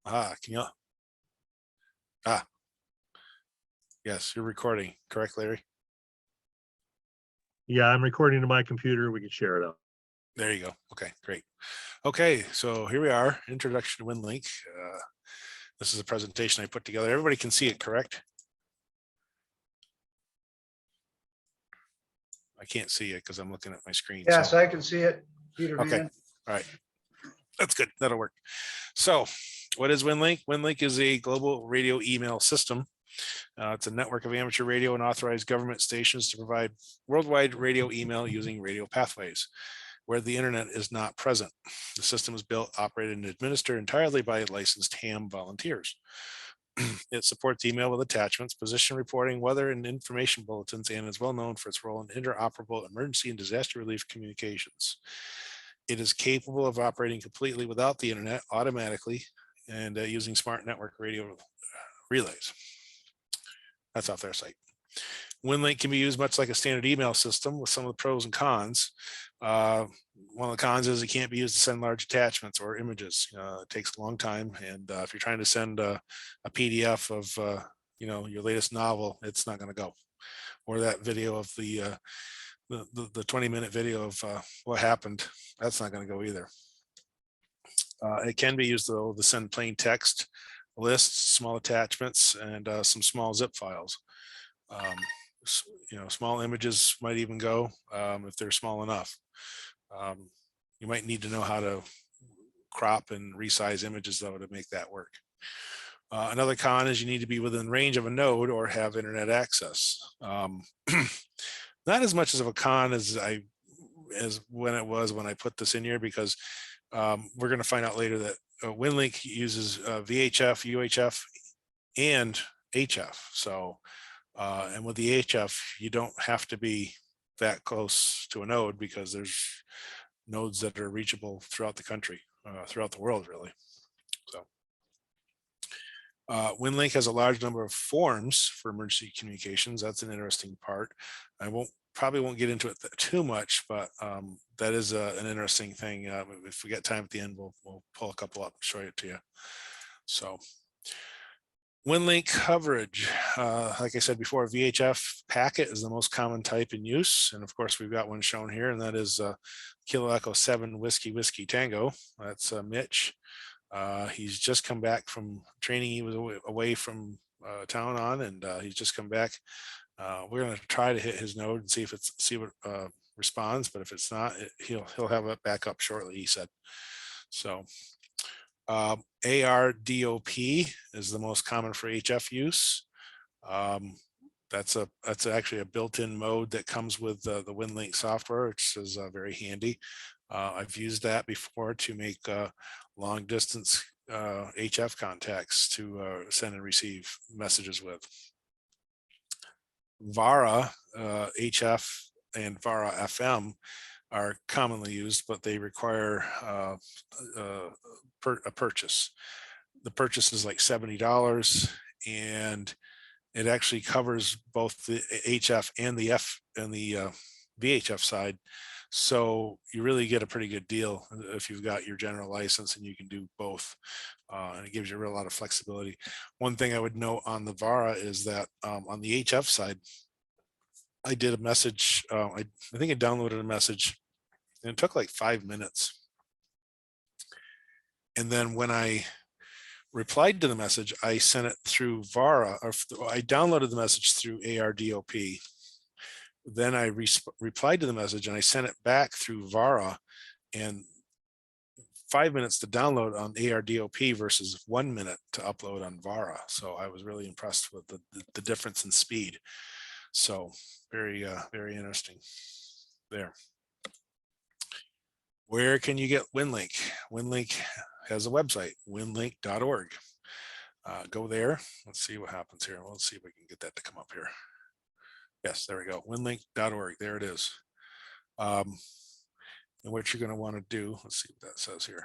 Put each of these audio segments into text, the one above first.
Can you? Yes, you're recording, correct, Larry? Yeah, I'm recording to my computer. We can share it out. There you go. Okay, great. Okay, so here we are, introduction to WinLink. This is a presentation I put together. Everybody can see it, correct? I can't see it because I'm looking at my screen. Yes, so. I can see it, Peter. Okay, Man. all right. That's good. That'll work. So what is WinLink? WinLink is a global radio email system. It's a network of amateur radio and authorized government stations to provide worldwide radio email using radio pathways where the internet is not present. The system is built, operated, and administered entirely by licensed ham volunteers. It supports email with attachments, position reporting, weather, and information bulletins, and is well known for its role in interoperable emergency and disaster relief communications. It is capable of operating completely without the internet automatically and using smart network radio relays. That's off their site. WinLink can be used much like a standard email system with some of the pros and cons. One of the cons is it can't be used to send large attachments or images. It takes a long time, and if you're trying to send a PDF of your latest novel, it's not going to go. Or that video of the 20-minute video of what happened, that's not going to go either. It can be used though to send plain text, lists, small attachments, and some small zip files. Small images might even go if they're small enough. You might need to know how to crop and resize images though to make that work. Another con is you need to be within range of a node or have internet access. Not as much of a con as when I put this in here, because we're going to find out later that WinLink uses VHF, UHF, and HF. So, and with the HF, you don't have to be that close to a node because there's nodes that are reachable throughout the country, throughout the world, really. So, WinLink has a large number of forms for emergency communications. That's an interesting part. I probably won't get into it too much, but that is an interesting thing. If we get time at the end, we'll pull a couple up and show it to you. So WinLink coverage, like I said before, VHF packet is the most common type in use. And of course, we've got one shown here, and that is Kilo Echo 7 Whiskey Whiskey Tango. That's Mitch. He's just come back from training. He was away from town on, and he's just come back. We're going to try to hit his node and see what responds, but if it's not, he'll have it back up shortly, he said. So ARDOP is the most common for HF use. That's actually a built-in mode that comes with the WinLink software, which is very handy. I've used that before to make long distance HF contacts to send and receive messages with. VARA HF and VARA FM are commonly used, but they require a purchase. The purchase is like $70, and it actually covers both the HF and the VHF side. So you really get a pretty good deal if you've got your general license and you can do both. And it gives you a real lot of flexibility. One thing I would note on the VARA is that on the HF side, I did a message. I think I downloaded a message, and it took like 5 minutes. And then when I replied to the message, I sent it through VARA, or I downloaded the message through ARDOP. Then I replied to the message and I sent it back through VARA, and 5 minutes to download on ARDOP versus 1 minute to upload on VARA. So I was really impressed with the difference in speed. So very interesting there. Where can you get WinLink? WinLink has a website, winlink.org. Go there. Let's see what happens here. Let's see if we can get that to come up here. Yes, there we go. winlink.org. There it is. And what you're going to want to do, let's see what that says here.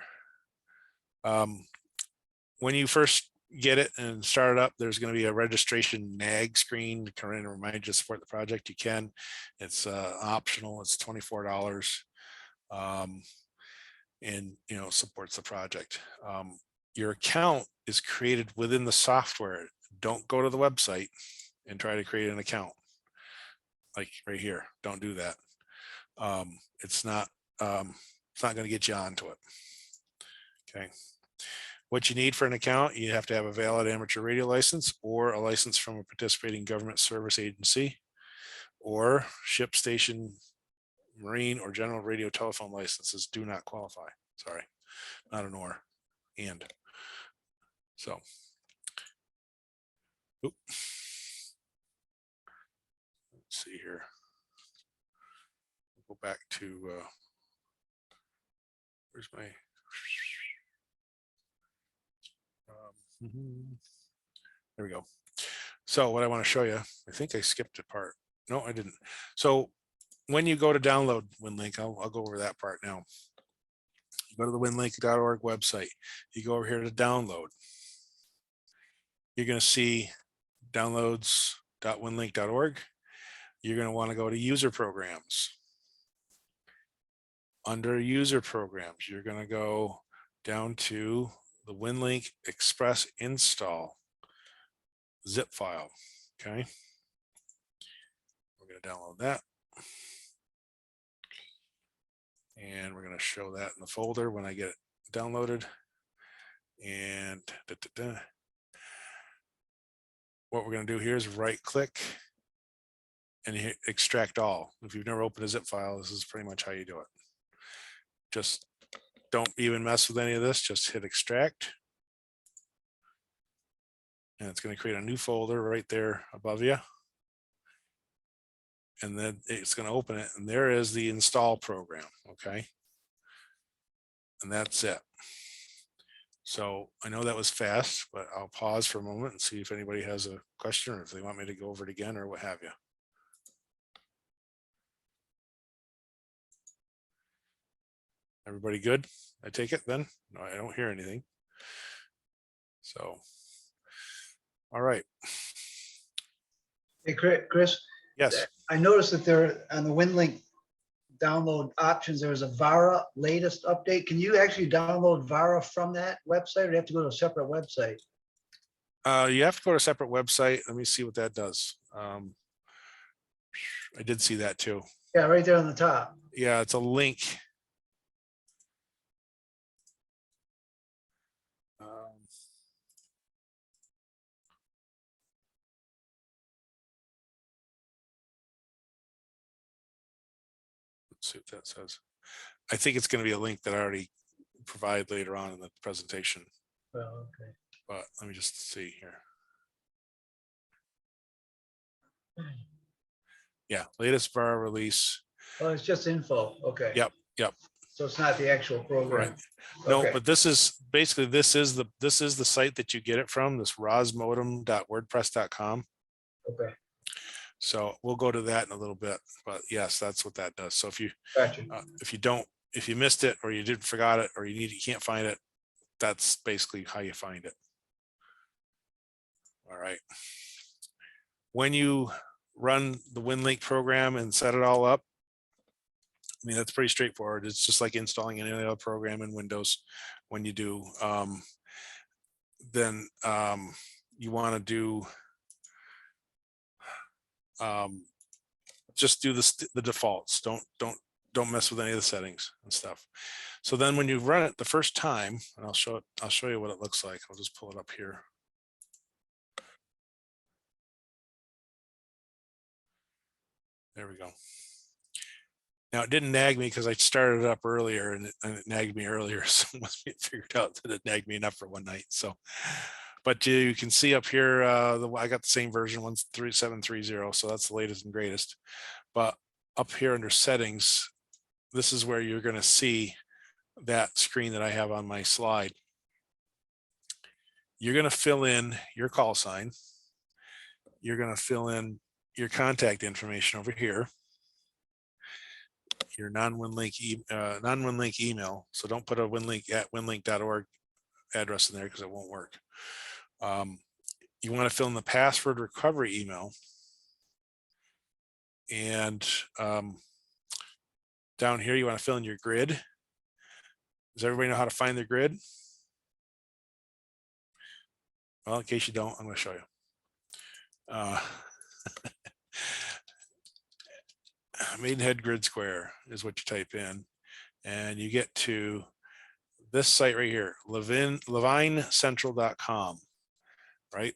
When you first get it and start it up, there's going to be a registration nag screen to come in and remind you to support the project. You can. It's optional. It's $24. And supports the project. Your account is created within the software. Don't go to the website and try to create an account like right here. Don't do that. It's not going to get you onto it. Okay. What you need for an account, you have to have a valid amateur radio license or a license from a participating government service agency or ship station, marine, or general radio telephone licenses do not qualify. Sorry, not an or, and. So, let's see here. Go back to, where's my, there we go. So what I want to show you, I think I skipped a part. No, I didn't. So when you go to download WinLink, I'll go over that part now. You go to the winlink.org website. You go over here to download. You're going to see downloads.winlink.org. You're going to want to go to user programs. Under user programs, you're going to go down to the WinLink Express install zip file. Okay. We're going to download that. And we're going to show that in the folder when I get it downloaded. And what we're going to do here is right click and hit extract all. If you've never opened a zip file, this is pretty much how you do it. Just don't even mess with any of this. Just hit extract. And it's going to create a new folder right there above you. And then it's going to open it. And there is the install program. Okay. And that's it. So I know that was fast, but I'll pause for a moment and see if anybody has a question or if they want me to go over it again or what have you. Everybody good? I take it then? No, I don't hear anything. So, all right. Hey, Chris. Yes. I noticed that there on the WinLink download options, there was a VARA latest update. Can you actually download VARA from that website, or do you have to go to a separate website? You have to go to a separate website. Let me see what that does. I did see that too. Yeah, right there on the top. Yeah, it's a link. Let's see what that says. I think it's going to be a link that I already provide later on in the presentation. Well, okay. But let me just see here. Yeah, latest VARA release. Oh, it's just info. Okay. Yep. So it's not the actual program. Right. No, Okay. but this is basically this is the site that you get it from, this rosmodem.wordpress.com. Okay. So we'll go to that in a little bit, but yes, that's what that does. So if you Gotcha. if you missed it or you didn't forgot it or you can't find it, that's basically how you find it. All right. When you run the WinLink program and set it all up, I mean, that's pretty straightforward. It's just like installing any other program in Windows. When you do, then you want to do just do the defaults. Don't mess with any of the settings and stuff. So then when you run it the first time, and I'll show you what it looks like. I'll just pull it up here. There we go. Now it didn't nag me because I started it up earlier and it nagged me earlier. So it must be figured out that it nagged me enough for one night. So, but you can see up here, I got the same version 13730. So that's the latest and greatest. But up here under settings, this is where you're going to see that screen that I have on my slide. You're going to fill in your call sign. You're going to fill in your contact information over here. Your non-WinLink email. So don't put a WinLink at winlink.org address in there because it won't work. You want to fill in the password recovery email. And down here, you want to fill in your grid. Does everybody know how to find their grid? Well, in case you don't, I'm going to show you. Maidenhead grid square is what you type in, and you get to this site right here, levinecentral.com, right?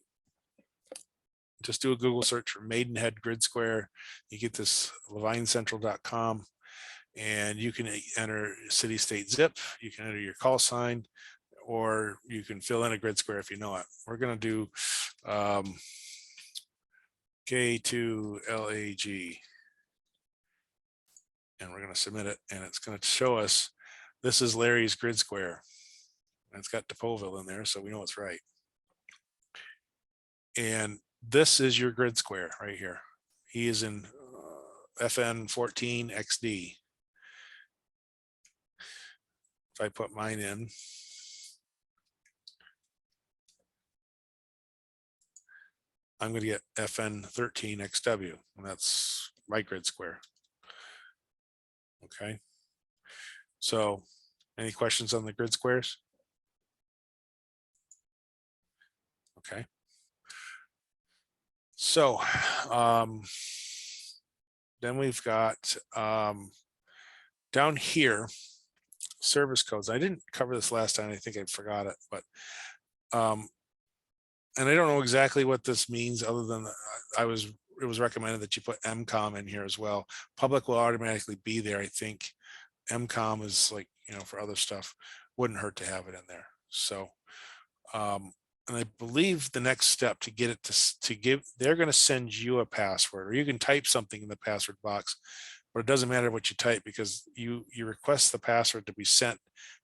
Just do a Google search for Maidenhead grid square. You get this levinecentral.com, and you can enter city, state, zip. You can enter your call sign, or you can fill in a grid square if you know it. We're going to do K2GUD, and we're going to submit it, and it's going to show us this is Larry's grid square. And it's got Depauville in there, so we know it's right. And this is your grid square right here. He is in FN 14 XD. If I put mine in, I'm going to get FN 13 XW, and that's my grid square. Okay. So any questions on the grid squares? Okay. So then we've got down here, service codes. I didn't cover this last time. I think I forgot it, but and I don't know exactly what this means other than it was recommended that you put MCOM in here as well. Public will automatically be there. I think MCOM is like, for other stuff, wouldn't hurt to have it in there. So and I believe the next step to get it to give, they're going to send you a password, or you can type something in the password box, but it doesn't matter what you type because you request the password to be sent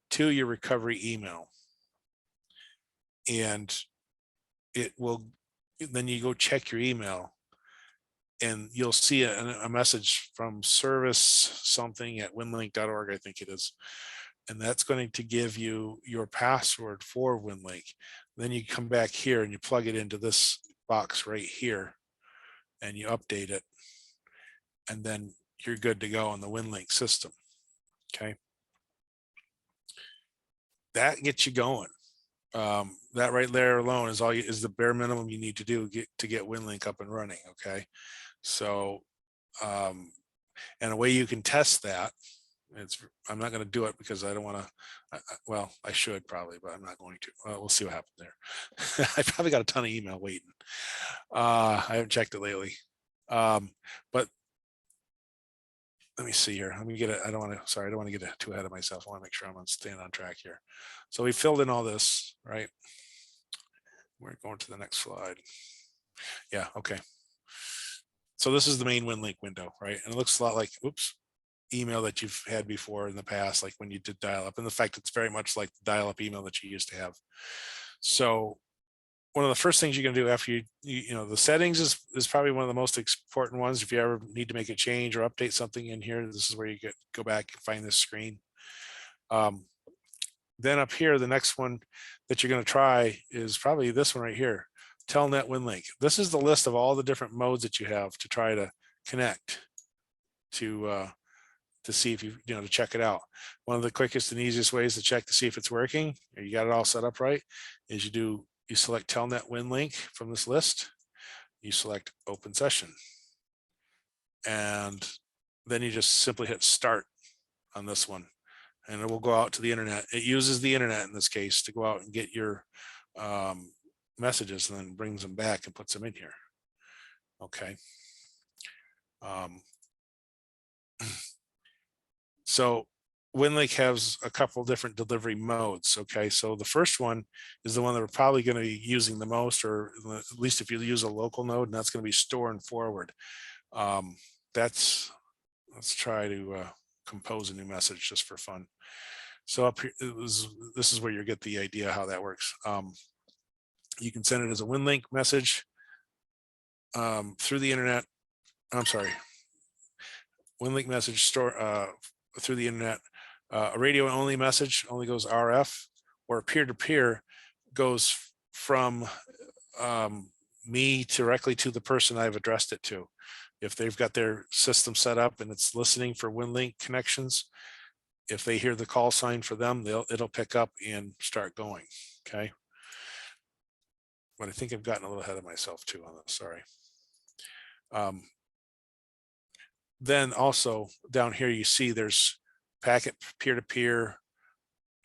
to your recovery email, and it will, then you go check your email and you'll see a message from service something at winlink.org, I think it is. And that's going to give you your password for WinLink. Then you come back here and you plug it into this box right here and you update it. And then you're good to go on the WinLink system. Okay. That gets you going. That right there alone is is the bare minimum you need to do to get WinLink up and running. Okay. So, and a way you can test that, I'm not going to do it because I don't want to, well, I should probably, but I'm not going to. We'll see what happens there. I probably got a ton of email waiting. I haven't checked it lately. But let me see here. Let me get it. I don't want to get too ahead of myself. I want to make sure I'm staying on track here. So we filled in all this, right? We're going to the next slide. Yeah. Okay. So this is the main WinLink window, right? And it looks a lot like, oops, email that you've had before in the past, like when you did dial up. And the fact it's very much like the dial up email that you used to have. So one of the first things you're going to do after the settings is probably one of the most important ones. If you ever need to make a change or update something in here, this is where you go back and find this screen. Then up here, the next one that you're going to try is probably this one right here, Telnet WinLink. This is the list of all the different modes that you have to try to connect to see if to check it out. One of the quickest and easiest ways to check to see if it's working, or you got it all set up right, is you select Telnet WinLink from this list, you select open session, and then you just simply hit start on this one, and it will go out to the internet. It uses the internet in this case to go out and get your messages, and then brings them back and puts them in here. Okay. So WinLink has a couple different delivery modes. Okay, so the first one is the one that we're probably going to be using the most, or at least if you use a local node, and that's going to be store and forward. Let's try to compose a new message just for fun. So up here, this is where you get the idea how that works. You can send it as a WinLink message through the internet. I'm sorry, WinLink message store through the internet. A radio only message only goes RF, or peer-to-peer goes from me directly to the person I've addressed it to. If they've got their system set up and it's listening for WinLink connections, if they hear the call sign for them, it'll pick up and start going. Okay. but I think I've gotten a little ahead of myself too on this. Sorry. Then also down here, you see there's packet peer-to-peer,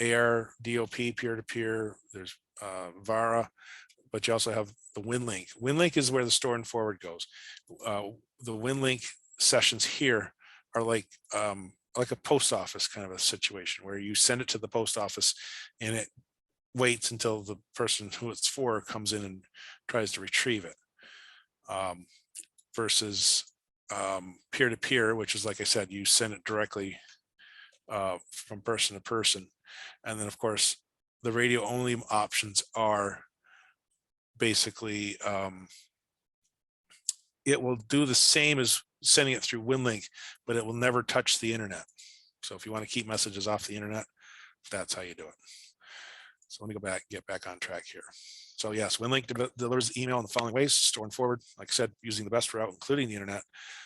AR, DOP peer-to-peer, there's VARA, but you also have the WinLink. WinLink is where the store and forward goes. The WinLink sessions here are like a post office kind of a situation where you send it to the post office and it waits until the person who it's for comes in and tries to retrieve it. Versus peer-to-peer, which is, like I said, you send it directly from person to person. And then of course the radio only options are basically it will do the same as sending it through WinLink, but it will never touch the internet. So if you want to keep messages off the internet, that's how you do it. So let me go back, get back on track here. So yes, WinLink delivers email in the following ways: store and forward, like I said, using the best route, including the internet.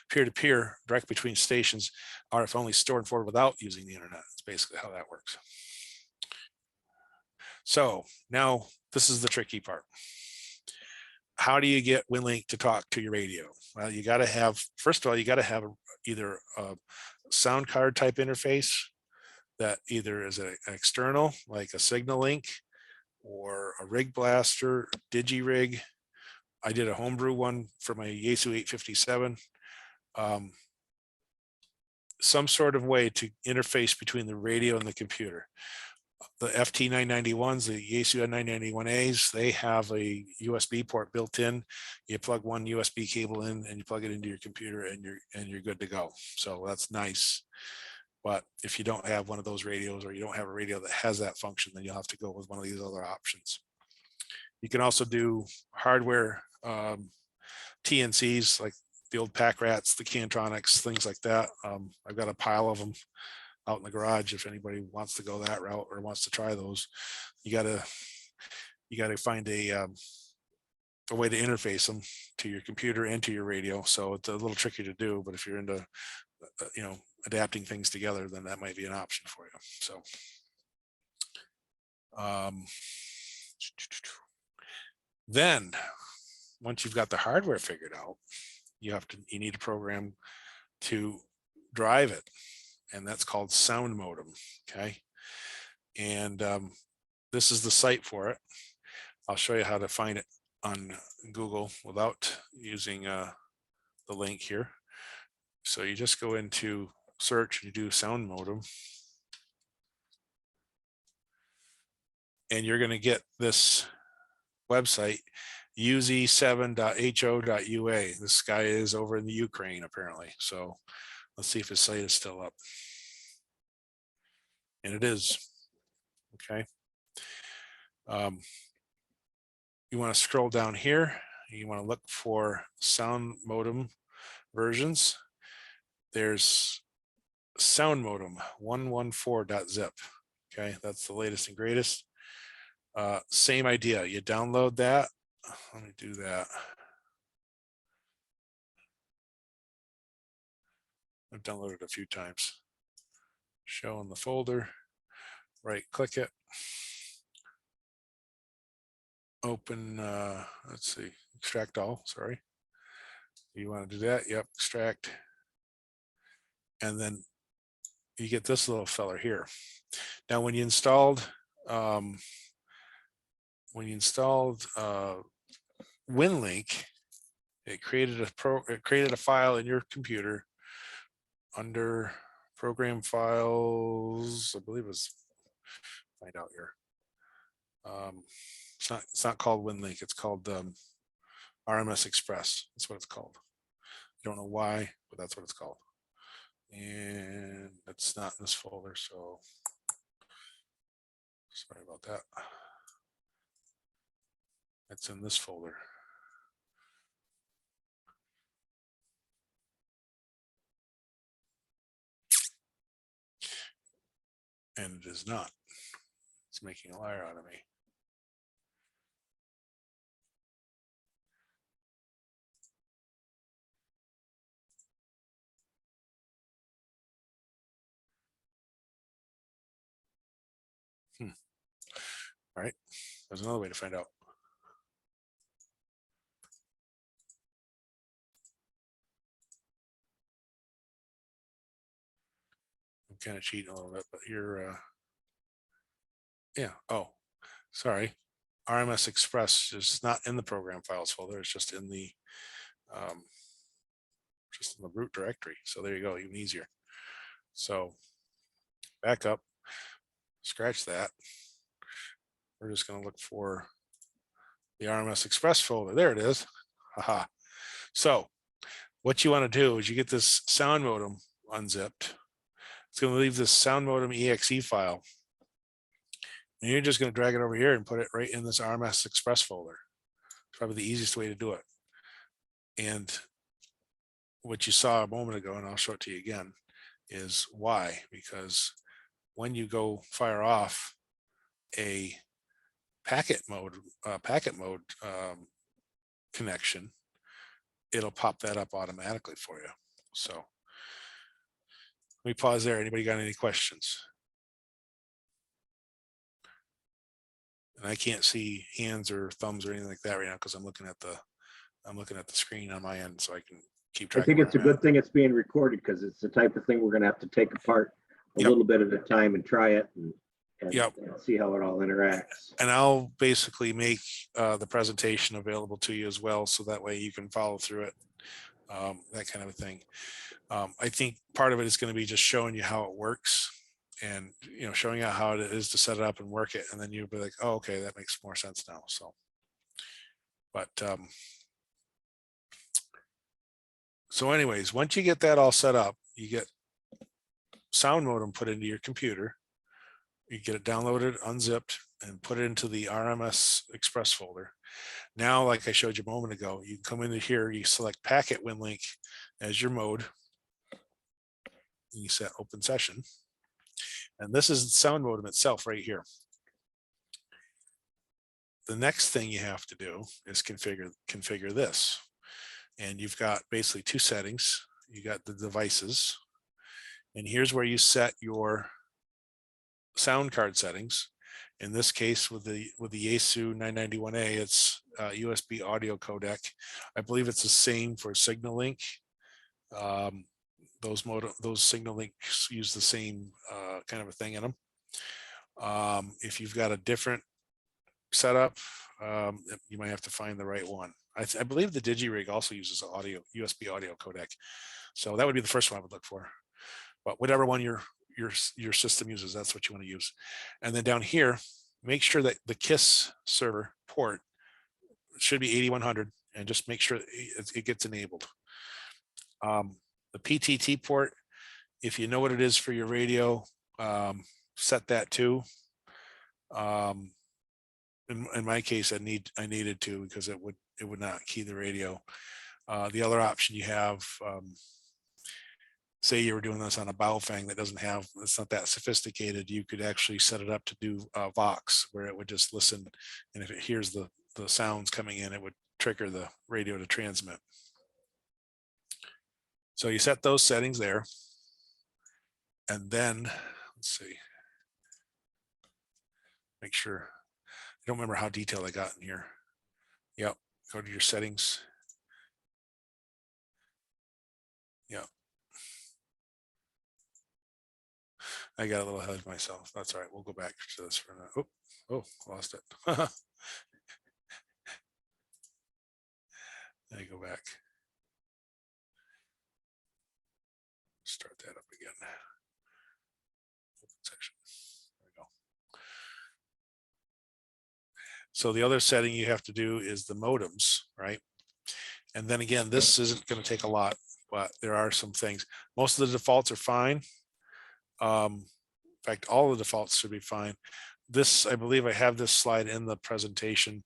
Peer-to-peer, direct between stations, RF only, store and forward without using the internet. That's basically how that works. So now this is the tricky part. How do you get WinLink to talk to your radio? Well, you got to have, first of all, you got to have either a sound card type interface that either is an external, like a Signal Link, or a Rig Blaster, DigiRig. I did a homebrew one for my Yaesu 857. Some sort of way to interface between the radio and the computer. The FT991s, the Yaesu 991As, they have a USB port built in. You plug one USB cable in and you plug it into your computer and you're good to go. So that's nice. But if you don't have one of those radios, or you don't have a radio that has that function, then you'll have to go with one of these other options. You can also do hardware TNCs, like the old Pack Rats, the Cantronics, things like that. I've got a pile of them out in the garage if anybody wants to go that route or wants to try those. You gotta find a way to interface them to your computer and to your radio. So it's a little tricky to do, but if you're into adapting things together, then that might be an option for you. So then once you've got the hardware figured out, you need a program to drive it, and that's called Sound Modem. Okay, and this is the site for it. I'll show you how to find it on Google without using the link here. So you just go into search, you do Sound Modem, and you're going to get this website, uz7.ho.ua. This guy is over in the Ukraine apparently. So let's see if his site is still up. And it is. Okay. You want to scroll down here. You want to look for Sound Modem versions. There's Sound Modem 114.zip. Okay, that's the latest and greatest. Same idea. You download that. Let me do that. I've downloaded it a few times. Show in the folder, right click it. Open, let's see, extract all, sorry. You want to do that? Yep, extract. And then you get this little feller here. Now, when you installed WinLink, it created a file in your computer under program files. I believe it was, find out here. It's not called WinLink. It's called RMS Express. That's what it's called. I don't know why, but that's what it's called. And it's not in this folder, so sorry about that. It's in this folder. And it is not. It's making a liar out of me. All right, there's another way to find out. kind of cheating a little bit, but you're, yeah. Oh, sorry. RMS Express is not in the program files folder. It's just in the root directory. So there you go, even easier. So back up, scratch that. We're just going to look for the RMS Express folder. There it is. Haha. So what you want to do is you get this sound modem unzipped. It's going to leave this sound modem exe file. And you're just going to drag it over here and put it right in this RMS Express folder. It's probably the easiest way to do it. And what you saw a moment ago, and I'll show it to you again, is why. Because when you go fire off a packet mode connection, it'll pop that up automatically for you. So let me pause there. Anybody got any questions? And I can't see hands or thumbs or anything like that right now because I'm looking at the screen on my end, so I can keep track. I think it's a good thing it's being recorded because it's the type of thing we're going to have to take apart a little bit at a time and try it and see how it all interacts. And I'll basically make the presentation available to you as well, so that way you can follow through it, that kind of a thing. I think part of it is going to be just showing you how it works, and showing you how it is to set it up and work it, and then you'll be like, oh, okay, that makes more sense now. So, but so anyways, once you get that all set up, you get sound modem put into your computer. You get it downloaded, unzipped, and put it into the RMS Express folder. Now, like I showed you a moment ago, you come into here, you select Packet WinLink as your mode, and you set Open Session. And this is the sound modem itself right here. The next thing you have to do is configure this. And you've got basically two settings. You got the devices, and here's where you set your sound card settings. In this case, with the Yaesu 991A, it's USB audio codec. I believe it's the same for Signal Link. Those Signal Links use the same kind of a thing in them. If you've got a different setup, you might have to find the right one. I believe the DigiRig also uses USB audio codec, so that would be the first one I would look for. But whatever one your system uses, that's what you want to use. And then down here, make sure that the KISS server port should be 8100, and just make sure it gets enabled. The PTT port, if you know what it is for your radio, set that too. In my case, I needed to, because it would not key the radio. The other option you have, say you were doing this on a Baofeng that it's not that sophisticated, you could actually set it up to do Vox, where it would just listen, and if it hears the sounds coming in, it would trigger the radio to transmit. So you set those settings there, and then let's see, make sure. I don't remember how detailed I got in here. Yep, go to your settings. Yep. I got a little ahead of myself. That's all right. We'll go back to this for a minute. Oh, lost it. Let me go back. Start that up again. Open section. There we go. So the other setting you have to do is the modems, right? And then again, this isn't going to take a lot, but there are some things. Most of the defaults are fine. In fact, all the defaults should be fine. This, I believe I have this slide in the presentation.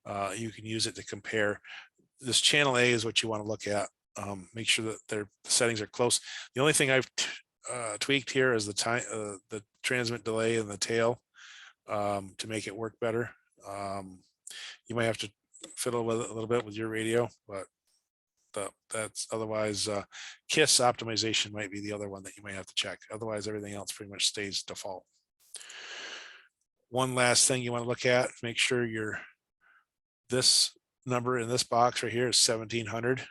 You can use it to compare. This channel A is what you want to look at. Make sure that the settings are close. The only thing I've tweaked here is the transmit delay and the tail to make it work better. You might have to fiddle with it a little bit with your radio, but that's otherwise KISS optimization might be the other one that you might have to check. Otherwise, everything else pretty much stays default. One last thing you want to look at, make sure this number in this box right here is 1700.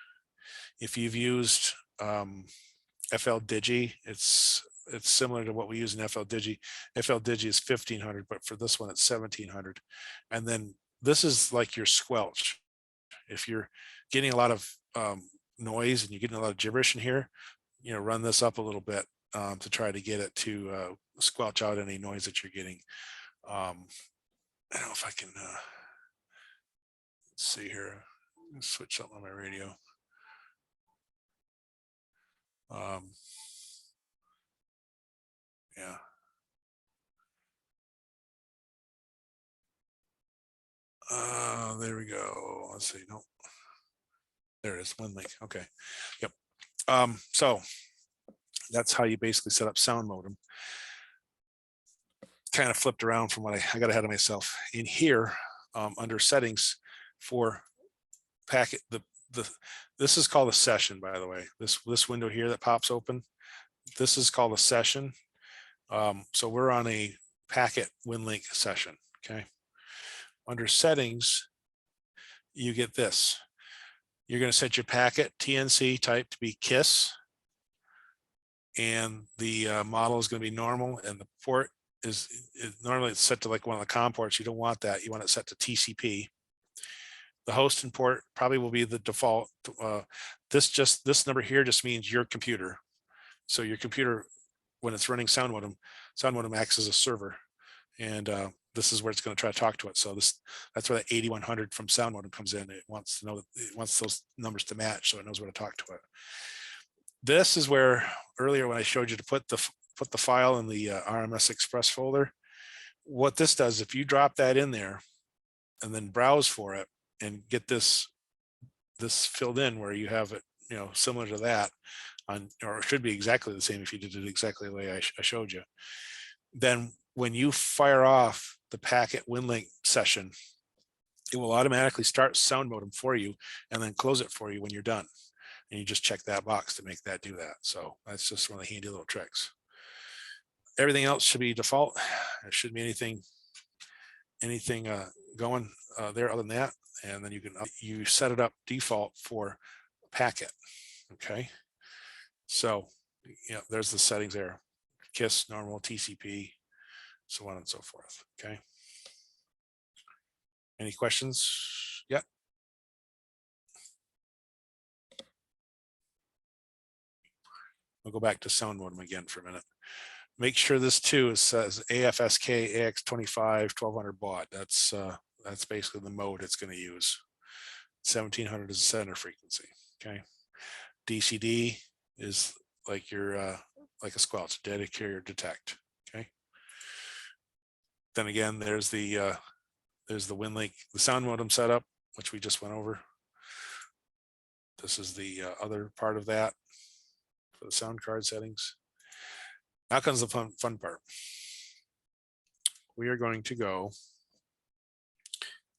If you've used FL Digi, it's it's similar to what we use in FLDigi. FLDigi is 1500, but for this one, it's 1700. And then this is like your squelch. If you're getting a lot of noise and you're getting a lot of gibberish in here, run this up a little bit to try to get it to squelch out any noise that you're getting. I don't know if I can let's see here. Let's switch something on my radio. Yeah. There we go. Let's see. No, there it is. WinLink. Okay. Yep. So that's how you basically set up sound modem. Kind of flipped around from what I got ahead of myself in here under settings for packet. This is called a session, by the way. This window here that pops open, this is called a session. So we're on a packet WinLink session. Okay. Under settings, you get this. You're going to set your packet TNC type to be KISS, and the model is going to be normal, and the port is normally it's set to like one of the COM ports. You don't want that. You want it set to TCP. The host and port probably will be the default. This number here just means your computer. So your computer, when it's running sound modem acts as a server, and this is where it's going to try to talk to it. So that's where the 8100 from sound modem comes in. It wants to know that it wants those numbers to match, so it knows where to talk to it. This is where earlier when I showed you to put the file in the RMS Express folder. What this does, if you drop that in there and then browse for it and get this filled in where you have it, similar to that on, or it should be exactly the same if you did it exactly the way I showed you. Then when you fire off the packet WinLink session, it will automatically start sound modem for you and then close it for you when you're done. And you just check that box to make that do that. So that's just one of the handy little tricks. Everything else should be default. There shouldn't be anything going there other than that. And then you set it up default for packet. Okay. So there's the settings there. KISS, normal, TCP, so on and so forth. Okay. Any questions yet? We'll go back to sound modem again for a minute. Make sure this too says AFSK AX25 1200 baud. That's basically the mode it's going to use. 1700 is the center frequency. Okay. DCD is like your like a squelch, data carrier detect. Okay. Then again, there's the WinLink, the sound modem setup, which we just went over. This is the other part of that for the sound card settings. Now comes the fun part. We are going to go.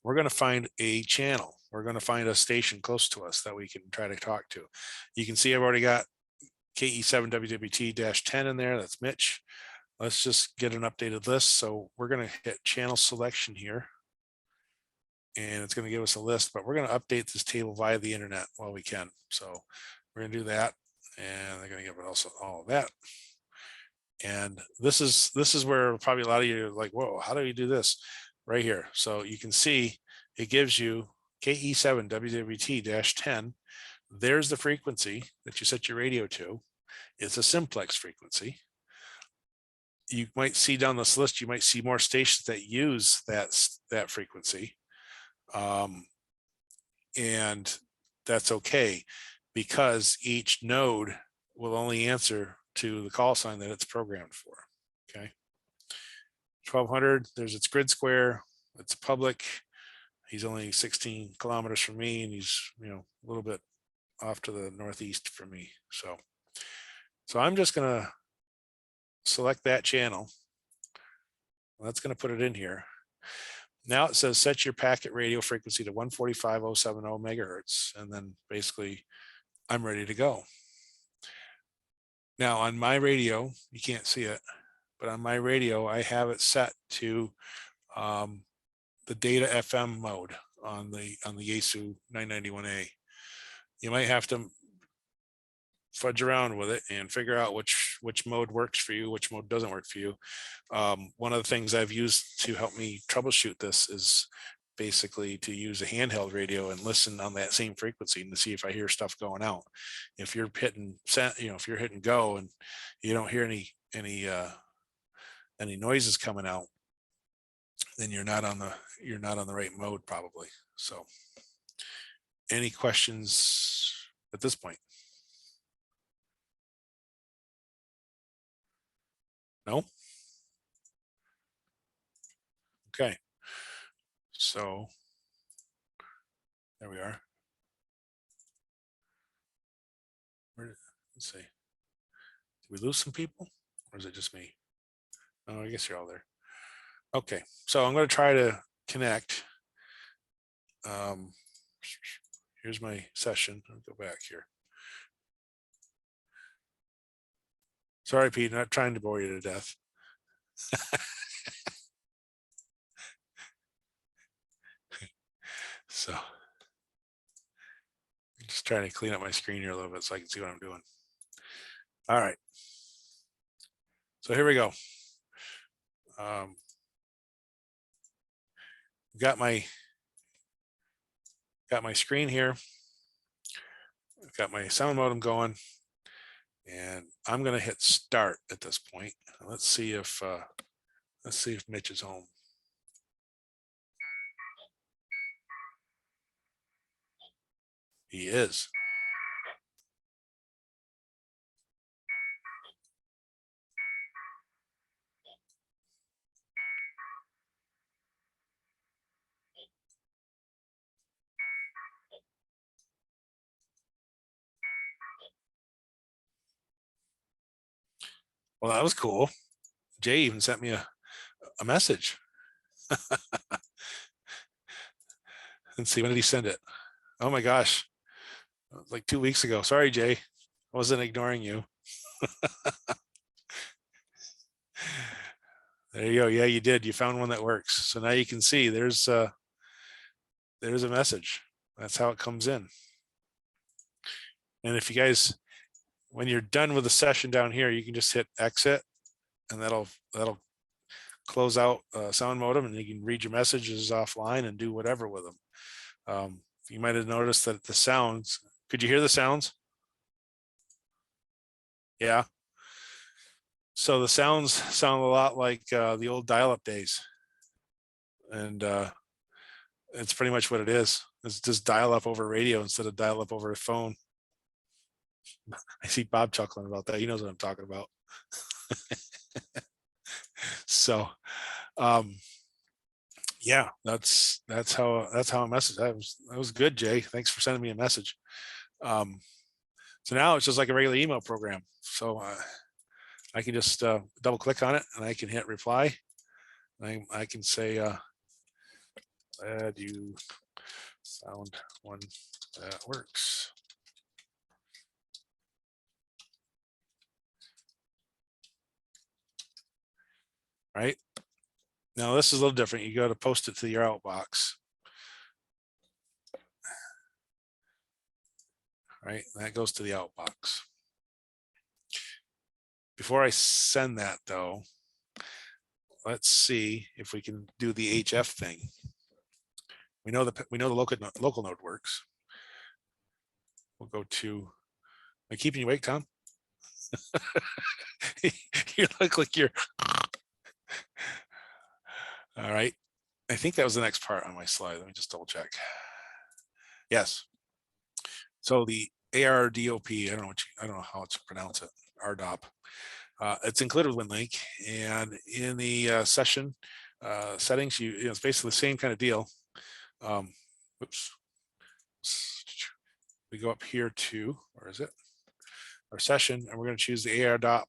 We're going to find a channel. We're going to find a station close to us that we can try to talk to. You can see I've already got KE7WWT-10 in there. That's Mitch. Let's just get an updated list. So we're going to hit channel selection here. And it's going to give us a list, but we're going to update this table via the internet while we can. So we're going to do that. And they're going to give us all of that. And this is where probably a lot of you are like, whoa, how do you do this? Right here. So you can see it gives you KE7WWT-10. There's the frequency that you set your radio to. It's a simplex frequency. You might see down this list, you might see more stations that use that frequency. And that's okay, because each node will only answer to the call sign that it's programmed for. Okay. 1200, there's its grid square. It's public. He's only 16 kilometers from me, and he's, a little bit off to the northeast from me. So I'm just going to select that channel. That's going to put it in here. Now it says set your packet radio frequency to 145.070 megahertz. And then basically I'm ready to go. Now on my radio, you can't see it, but on my radio, I have it set to the data FM mode on the Yaesu 991A. You might have to fudge around with it and figure out which mode works for you, which mode doesn't work for you. One of the things I've used to help me troubleshoot this is basically to use a handheld radio and listen on that same frequency and to see if I hear stuff going out. If you're hitting if you're hitting go and you don't hear any noises coming out, then you're not on the right mode probably. So any questions at this point? No? Okay. So there we are. Let's see. Did we lose some people or is it just me? Oh, I guess you're all there. Okay. So I'm going to try to connect. Here's my session. I'll go back here. Sorry, Pete, not trying to bore you to death. So I'm just trying to clean up my screen here a little bit so I can see what I'm doing. All right. So here we go. Got my screen here. I've got my sound modem going, and I'm going to hit start at this point. Let's see if Mitch is home. He is. Well, that was cool. Jay even sent me a message. Let's see, when did he send it? Oh my gosh, like 2 weeks ago. Sorry, Jay, I wasn't ignoring you. There you go. Yeah, you did. You found one that works. So now you can see there's a message. That's how it comes in. And if you guys, when you're done with the session down here, you can just hit exit, and that'll close out sound modem, and you can read your messages offline and do whatever with them. You might have noticed that the sounds, could you hear the sounds? Yeah. So the sounds sound a lot like the old dial-up days. And it's pretty much what it is. It's just dial up over radio instead of dial up over a phone. I see Bob chuckling about that. He knows what I'm talking about. So yeah, that's how a message. That was good, Jay. Thanks for sending me a message. So now it's just like a regular email program. So I can just double click on it and I can hit reply. I can say, glad you found one that works. Right now, this is a little different. You go to post it to your outbox. Right, that goes to the outbox. Before I send that though, let's see if we can do the HF thing. We know the local node works. We'll go to. Am I keeping you awake, Tom? You look like you're. All right. I think that was the next part on my slide. Let me just double check. Yes. So the ARDOP, I don't know how to pronounce it. RDOP. It's included with WinLink, and in the session settings, it's basically the same kind of deal. Oops. We go up here to, where is it? Our session, and we're going to choose the ARDOP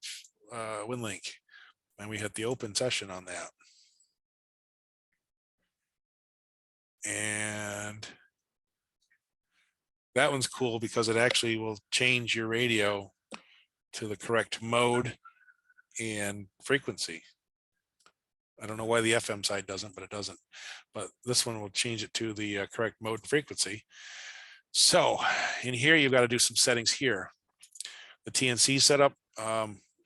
WinLink, and we hit the open session on that. And that one's cool because it actually will change your radio to the correct mode and frequency. I don't know why the FM side doesn't, but it doesn't. But this one will change it to the correct mode and frequency. So in here, you've got to do some settings here. The TNC setup,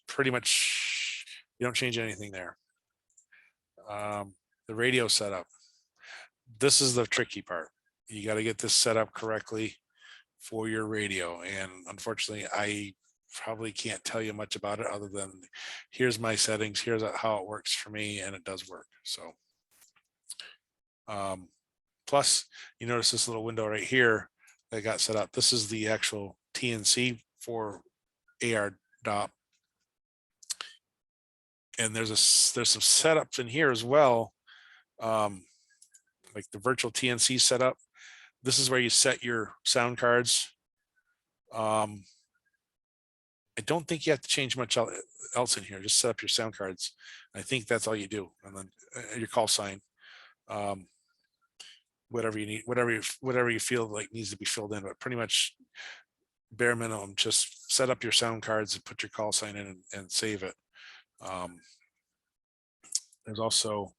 pretty much you don't change anything there. The radio setup, this is the tricky part. You got to get this set up correctly for your radio. And unfortunately, I probably can't tell you much about it other than here's my settings, here's how it works for me, and it does work. So plus you notice this little window right here that got set up. This is the actual TNC for AR DOP. And there's some setups in here as well. Like the virtual TNC setup. This is where you set your sound cards. I don't think you have to change much else in here. Just set up your sound cards. I think that's all you do. And then your call sign, whatever you need, whatever you feel like needs to be filled in, but pretty much bare minimum, just set up your sound cards and put your call sign in and save it. There's also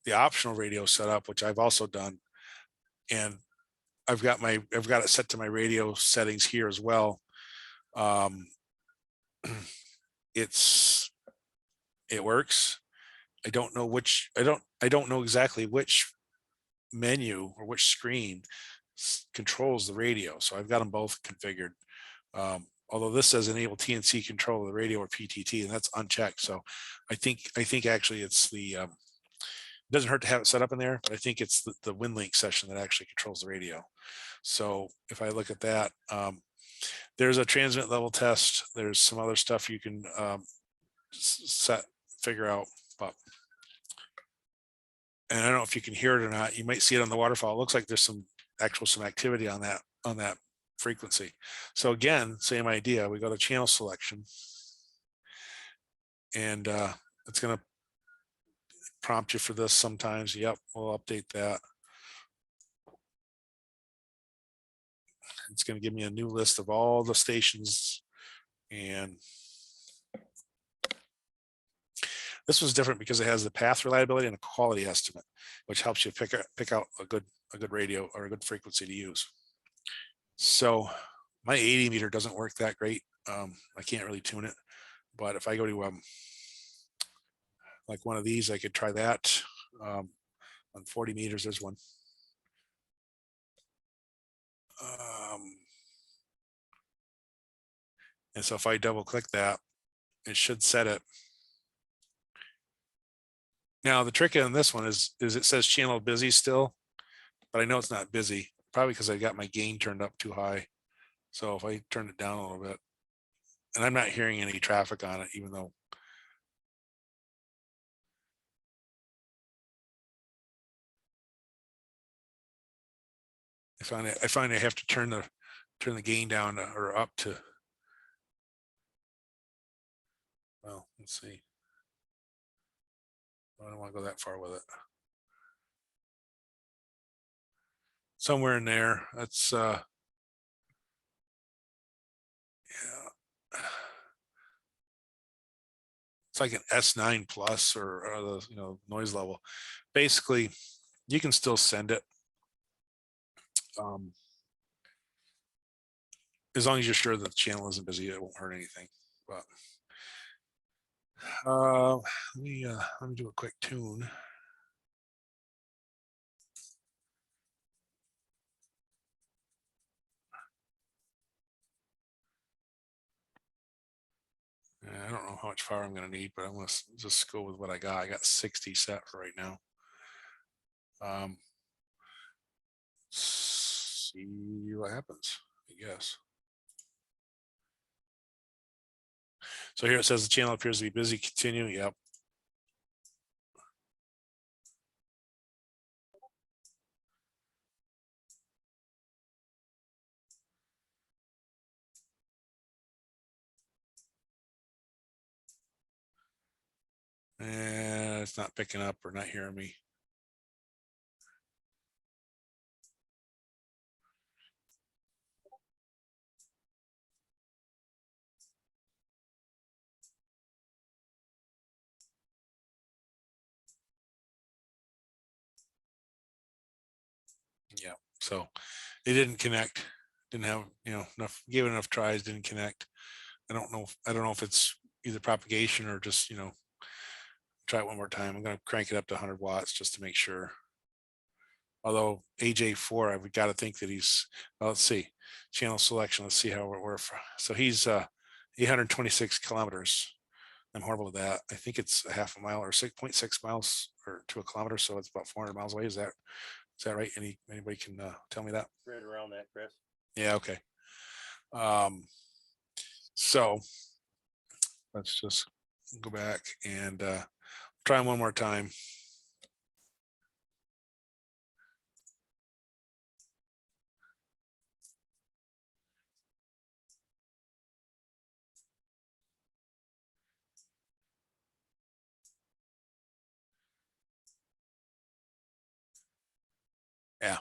the optional radio setup, which I've also done. And I've got it set to my radio settings here as well. It works. I don't know exactly which menu or which screen controls the radio. So I've got them both configured. Although this says enable TNC control of the radio or PTT, and that's unchecked. So I think actually it's the, it doesn't hurt to have it set up in there, but I think it's the WinLink session that actually controls the radio. So if I look at that, there's a transmit level test. There's some other stuff you can figure out, but, and I don't know if you can hear it or not. You might see it on the waterfall. It looks like there's some activity on that frequency. So again, same idea. We go to channel selection, and it's going to prompt you for this sometimes. Yep, we'll update that. It's going to give me a new list of all the stations, and this was different because it has the path reliability and a quality estimate, which helps you pick out a good radio or a good frequency to use. So my 80 meter doesn't work that great. I can't really tune it, but if I go to like one of these, I could try that. On 40 meters, there's one. And so if I double click that, it should set it. Now the trick on this one is it says channel busy still, but I know it's not busy, probably because I got my gain turned up too high. So if I turn it down a little bit, and I'm not hearing any traffic on it, even though I find I have to turn the gain down or up to, well, let's see. I don't want to go that far with it. Somewhere in there, that's yeah. It's like an S9 plus or the noise level. Basically, you can still send it. As long as you're sure that the channel isn't busy, it won't hurt anything. But let me do a quick tune. I don't know how much power I'm going to need, but I'm going to just go with what I got. I got 60 set for right now. See what happens, I guess. So here it says the channel appears to be busy. Continue. Yep. And it's not picking up or not hearing me. Yeah, so it didn't connect. Didn't have enough. Gave it enough tries. Didn't connect. I don't know if it's either propagation or just, try it one more time. I'm going to crank it up to 100 watts just to make sure. Although AJ4, I've got to think that he's, well, let's see, channel selection. Let's see how we're, so he's 826 kilometers. I'm horrible at that. I think it's a half a mile or 6.6 miles or to a kilometer. So it's about 400 miles away. Is that right? Anybody can tell me that? Right around that, Chris. Yeah. Okay. So let's just go back and try one more time. Yeah.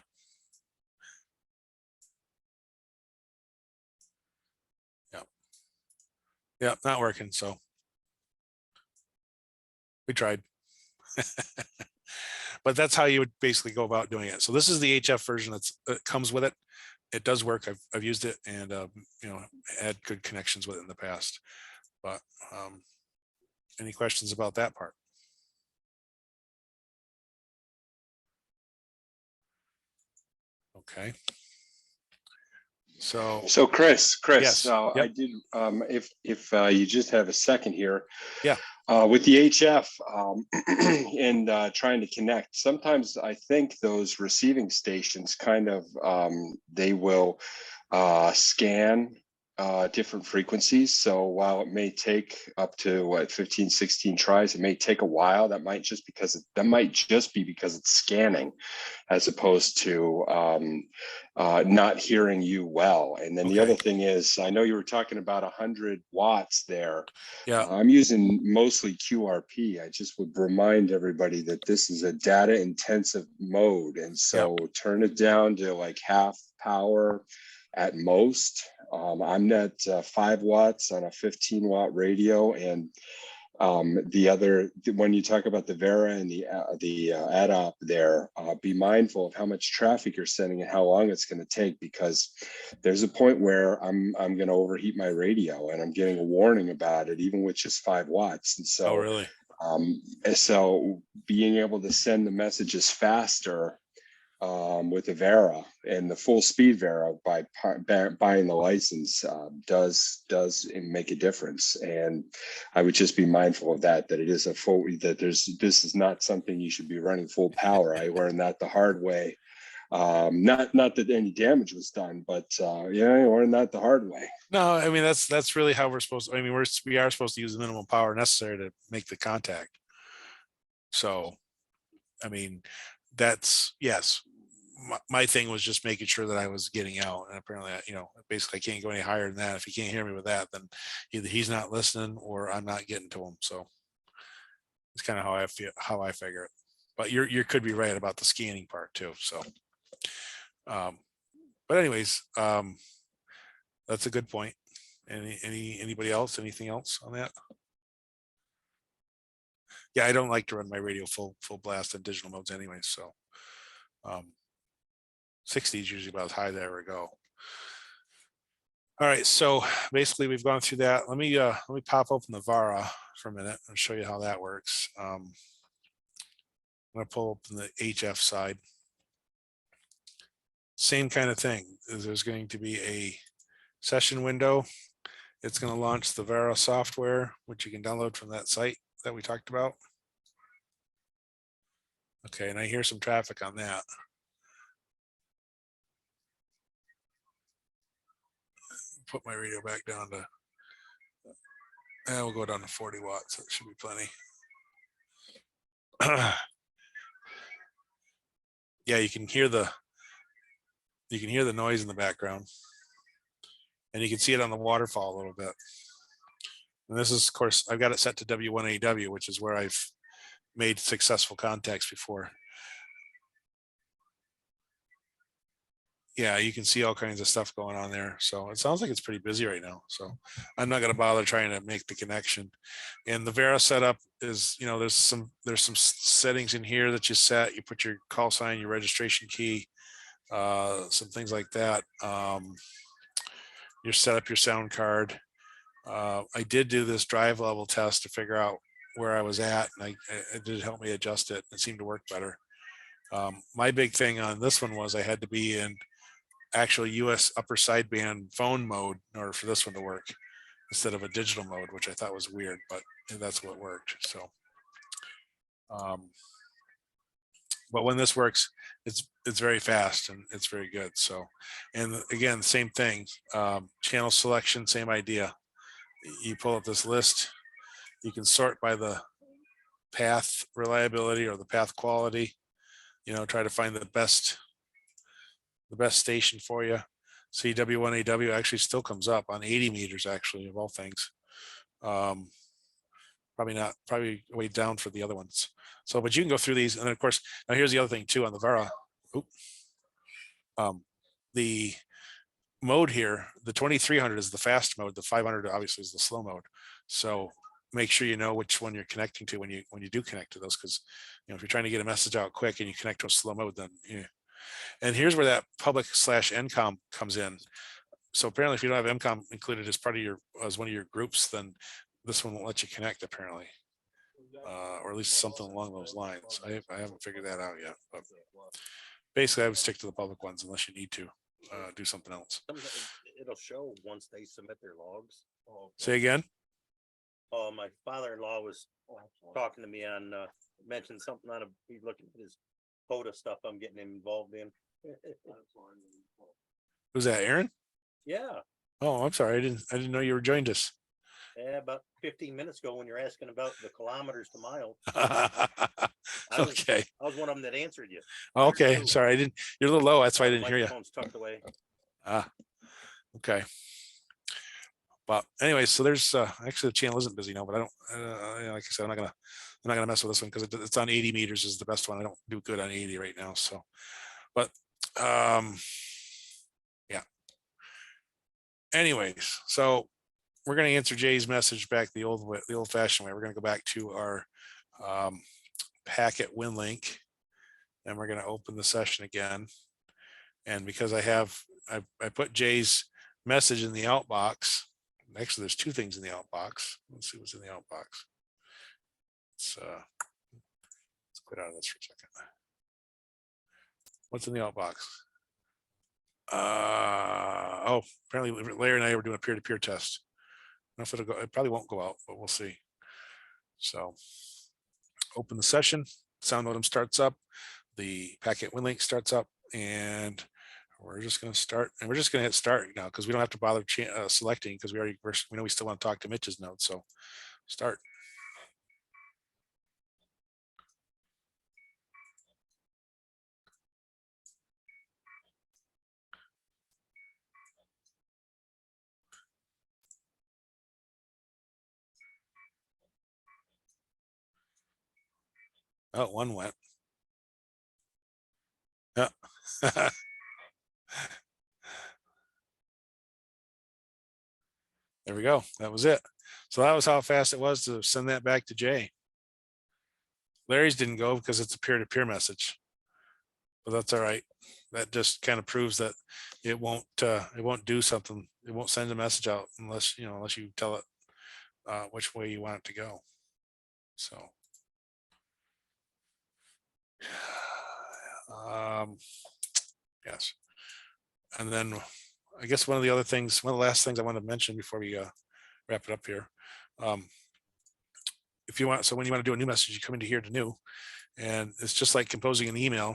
Yeah, not working. So we tried. But that's how you would basically go about doing it. So this is the HF version that comes with it. It does work. I've used it and had good connections with it in the past. But any questions about that part? Okay. So Chris, yes. yep. I did, if you just have a second here. Yeah. With the HF and trying to connect, sometimes I think those receiving stations kind of, they will scan different frequencies. So while it may take up to 15, 16 tries, it may take a while. That might just be because it's scanning, as opposed to not hearing you well. And then the other thing is, I know you were talking about 100 watts there. Yeah. I'm using mostly QRP. I just would remind everybody that this is a data intensive mode. And so turn it down to like half power at most. I'm at 5 watts on a 15 watt radio. And when you talk about the Vera and the ADOP there, be mindful of how much traffic you're sending and how long it's going to take, because there's a point where I'm going to overheat my radio and I'm getting a warning about it, even with just 5 watts. And so, really? So being able to send the messages faster with the Vera and the full speed Vera by buying the license does make a difference. And I would just be mindful of that it is this is not something you should be running full power. I learned that the hard way. Not that any damage was done, but I learned that the hard way. No, I mean, that's really how we're supposed to, I mean, we are supposed to use the minimum power necessary to make the contact. So, I mean, that's, yes, my thing was just making sure that I was getting out, and apparently, basically I can't go any higher than that. If he can't hear me with that, then either he's not listening or I'm not getting to him. So it's kind of how I figure it. But you could be right about the scanning part too. So, but anyways, that's a good point. Anybody else? Anything else on that? Yeah, I don't like to run my radio full blast in digital modes anyway. So 60 is usually about as high as I ever go. All right, so basically we've gone through that. Let me pop open the Vara for a minute and show you how that works. I'm going to pull open the HF side. Same kind of thing. There's going to be a session window. It's going to launch the Vara software, which you can download from that site that we talked about. Okay, and I hear some traffic on that. Put my radio back down to, and we'll go down to 40 watts. That should be plenty. Yeah, you can hear the noise in the background, and you can see it on the waterfall a little bit. And this is, of course, I've got it set to W1AW, which is where I've made successful contacts before. Yeah, you can see all kinds of stuff going on there. So it sounds like it's pretty busy right now. So I'm not going to bother trying to make the connection. And the Vera setup is, there's some settings in here that you set. You put your call sign, your registration key, some things like that. You set up your sound card. I did do this drive level test to figure out where I was at, and it did help me adjust it. It seemed to work better. My big thing on this one was I had to be in actual US upper sideband phone mode in order for this one to work instead of a digital mode, which I thought was weird, but that's what worked. So, but when this works, it's very fast and it's very good. So, and again, same thing, channel selection, same idea. You pull up this list, you can sort by the path reliability or the path quality, try to find the best station for you. CW1AW actually still comes up on 80 meters, actually, of all things. Probably way down for the other ones. So, but you can go through these. And then of course, now here's the other thing too on the Vara. The mode here, the 2300 is the fast mode. The 500 obviously is the slow mode. So make sure you know which one you're connecting to when you do connect to those, because if you're trying to get a message out quick and you connect to a slow mode, then and here's where that public/encom comes in. So apparently, if you don't have MCOM included as part of as one of your groups, then this one won't let you connect apparently, or at least something along those lines. I haven't figured that out yet, but basically I would stick to the public ones unless you need to do something else. It'll show once they submit their logs. Say again? Oh, my father-in-law was talking to me on, mentioned something on he's looking at his quota stuff I'm getting involved in. Was that Aaron? Yeah, Oh, I'm sorry. I didn't know you were joined us. yeah, about 15 minutes ago when you're asking about the kilometers to mile. Okay. I was one of them that answered you. Okay. Sorry. You're a little low. That's why I didn't hear you. Microphone's tucked away. Okay. But anyway, so there's actually the channel isn't busy now, but I don't like I said, I'm not gonna mess with this one because it's on 80 meters is the best one. I don't do good on 80 right now. So, but yeah. Anyways, so we're gonna answer Jay's message back the old fashioned way. We're gonna go back to our packet WinLink, and we're gonna open the session again. And because I put Jay's message in the outbox. Actually, there's two things in the outbox. Let's see what's in the outbox. Let's quit out of this for a second. What's in the outbox? Oh, apparently Larry and I were doing a peer-to-peer test. I don't know if it'll go, it probably won't go out, but we'll see. So open the session, sound modem starts up, the packet WinLink starts up, and we're just going to start, and we're just going to hit start now because we don't have to bother selecting because we know we still want to talk to Mitch's node. So start. Oh, one went. Yeah. There we go. That was it. So that was how fast it was to send that back to Jay. Larry's didn't go because it's a peer-to-peer message, but that's all right. That just kind of proves that it won't do something. It won't send a message out unless you tell it which way you want it to go. So yes. And then I guess one of the last things I want to mention before we wrap it up here. If you want, so when you want to do a new message, you come into here to new, and it's just like composing an email.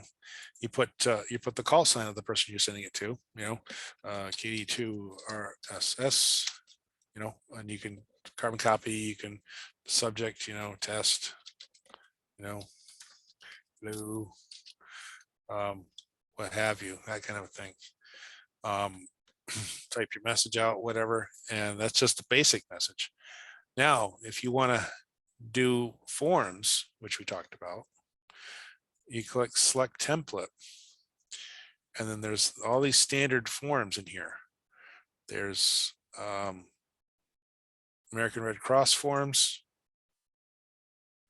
You put the call sign of the person you're sending it to, KD2RSS, and you can carbon copy, you can subject, test, blue, what have you, that kind of a thing. Type your message out, whatever, and that's just the basic message. Now, if you want to do forms, which we talked about, you click select template, and then there's all these standard forms in here. There's American Red Cross forms,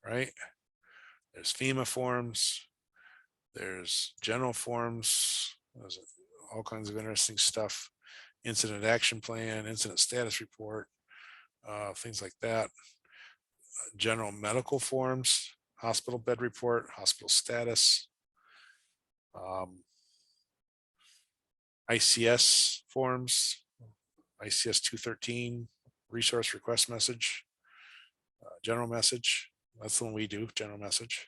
right? There's FEMA forms, there's general forms, there's all kinds of interesting stuff. Incident action plan, incident status report, things like that. General medical forms, hospital bed report, hospital status, ICS forms, ICS 213, resource request message, general message. That's the one we do, general message.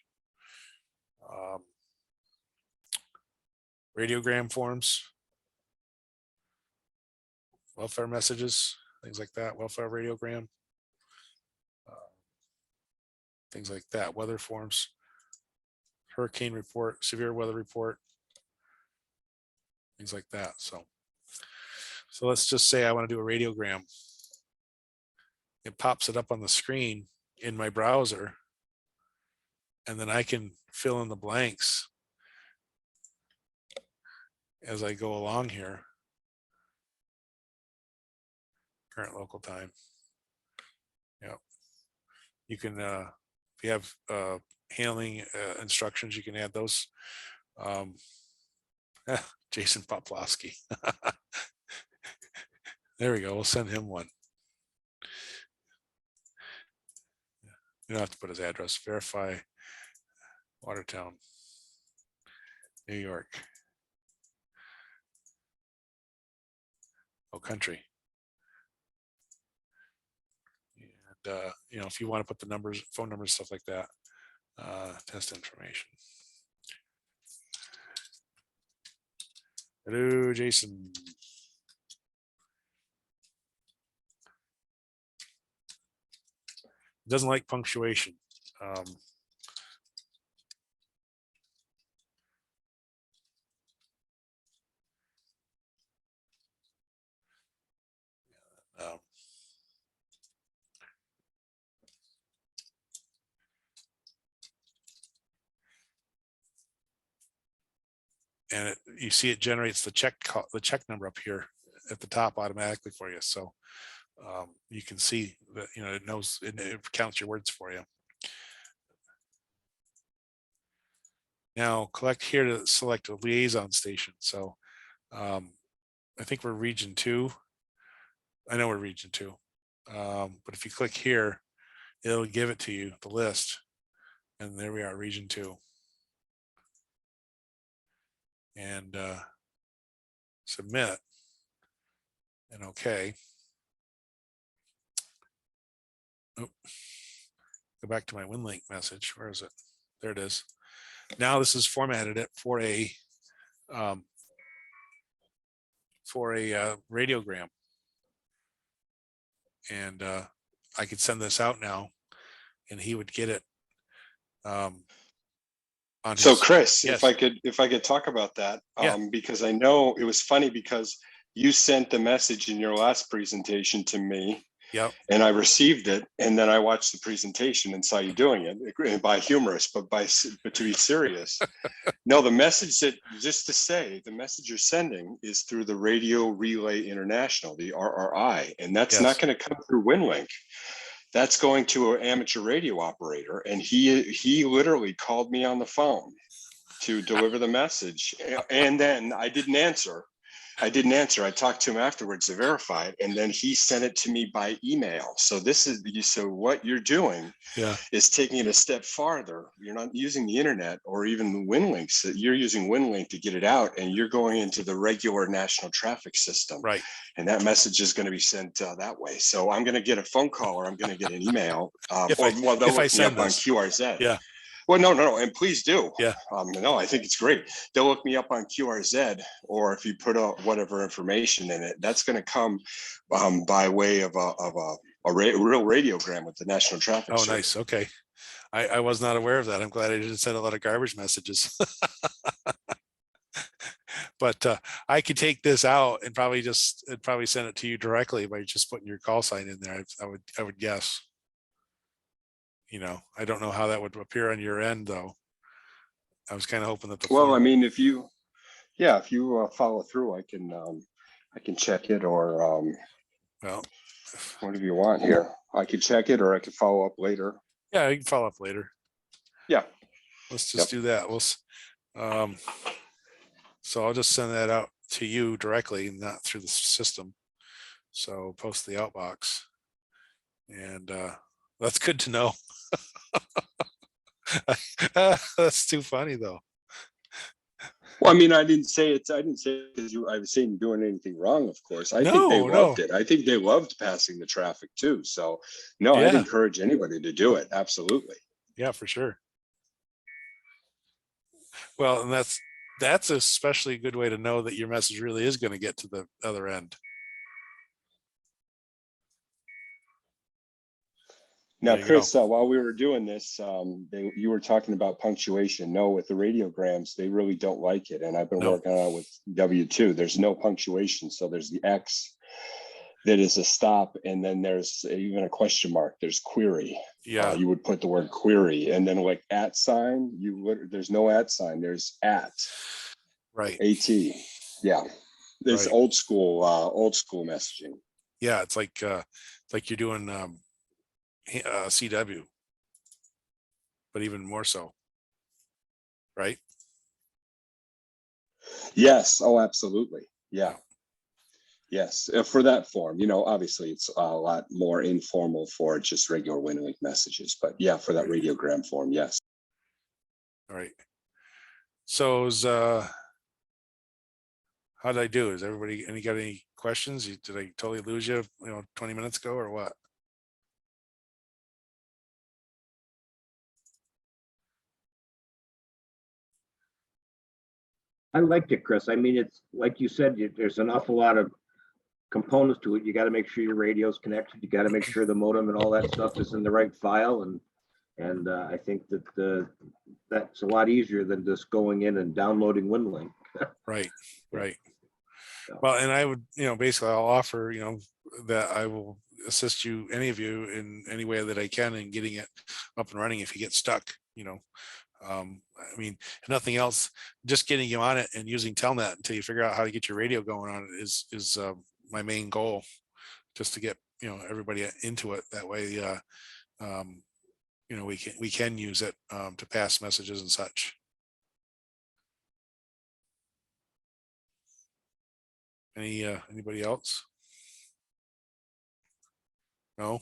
Radiogram forms, welfare messages, things like that, welfare radiogram, things like that, weather forms, hurricane report, severe weather report, things like that. So let's just say I want to do a radiogram. It pops it up on the screen in my browser, and then I can fill in the blanks as I go along here. Current local time. Yeah. You can, if you have handling instructions, you can add those. Jason Poplowski. There we go. We'll send him one. You don't have to put his address. Verify Watertown, New York. Oh, country. And you know, if you want to put the numbers, phone numbers, stuff like that, test information. Hello, Jason. Doesn't like punctuation. Um, and you see it generates the check number up here at the top automatically for you. So you can see that, you know, it knows, it counts your words for you. Now click here to select a liaison station. So I think we're region 2. I know we're region 2. But if you click here, it'll give it to you, the list. And there we are, region 2. And submit. And okay. Oh, go back to my WinLink message. Where is it? There it is. Now this is formatted it for a radiogram, and I could send this out now, and he would get it. So Chris, yes. if I could talk about that, Yeah. because I know it was funny because you sent the message in your last presentation to me. Yep. And I received it, and then I watched the presentation and saw you doing it. By humorous, but to be serious. No, the message that, just to say, the message you're sending is through the Radio Relay International, the RRI, and that's not going to come through WinLink. That's going to an amateur radio operator, and he literally called me on the phone to deliver the message, and then I didn't answer. I talked to him afterwards to verify it, and then he sent it to me by email. So so what you're doing is taking it a step farther. You're not using the internet or even WinLinks. You're using WinLink to get it out, and you're going into the regular national traffic system. Right. And that message is going to be sent that way. So I'm going to get a phone call or I'm going to get an email. They'll look me up on QRZ. Yeah. Well, no, and please do. Yeah. No, I think it's great. They'll look me up on QRZ, or if you put whatever information in it, that's going to come by way of a real radiogram with the National Traffic. Oh, nice. Okay. I was not aware of that. I'm glad I didn't send a lot of garbage messages. But I could take this out and probably send it to you directly by just putting your call sign in there. I would guess. You know, I don't know how that would appear on your end, though. I was kind of hoping that the I mean, if you follow through, I can check it, or well, whatever you want here. I could check it, or I could follow up later. Yeah, you can follow up later. Yeah, let's just do that. So I'll just send that out to you directly, not through the system. So post the outbox, And that's good to know. That's too funny though. Well, I mean, I didn't say it because I was saying you're doing anything wrong, of course. I think they No, loved no. it. I think they loved passing the traffic too. So no, I'd Yeah, encourage anybody to do it. Absolutely. yeah, for sure. Well, and that's especially a good way to know that your message really is going to get to the other end. Now, There you go. Chris, while we were doing this, you were talking about punctuation. No, with the radiograms, they really don't like it. And I've been No. working on it with W2. There's no punctuation. So there's the X that is a stop. And then there's even a question mark. There's query. Yeah, You would put the word query. And then like at sign, there's no at sign. There's at. right. AT. Yeah. It's Right. old school messaging. Yeah, it's like you're doing CW, but even more so. Right. Yes. Oh, absolutely. Yeah. Yes. For that form, obviously it's a lot more informal for just regular WinLink messages, but yeah, for that Right. radiogram form, yes. All right. So how did I do? Is everybody got any questions? Did I totally lose you, 20 minutes ago or what? I liked it, Chris. I mean, it's like you said, there's an awful lot of components to it. You got to make sure your radio's connected. You got to make sure the modem and all that stuff is in the right file. And I think that that's a lot easier than just going in and downloading WinLink. Right. Right. So, Well, and I would, basically I'll offer, that I will assist you, any of you, in any way that I can in getting it up and running if you get stuck. I mean, if nothing else, just getting you on it and using Telnet until you figure out how to get your radio going on it is my main goal, just to get everybody into it. That way, we can use it to pass messages and such. Anybody else? No.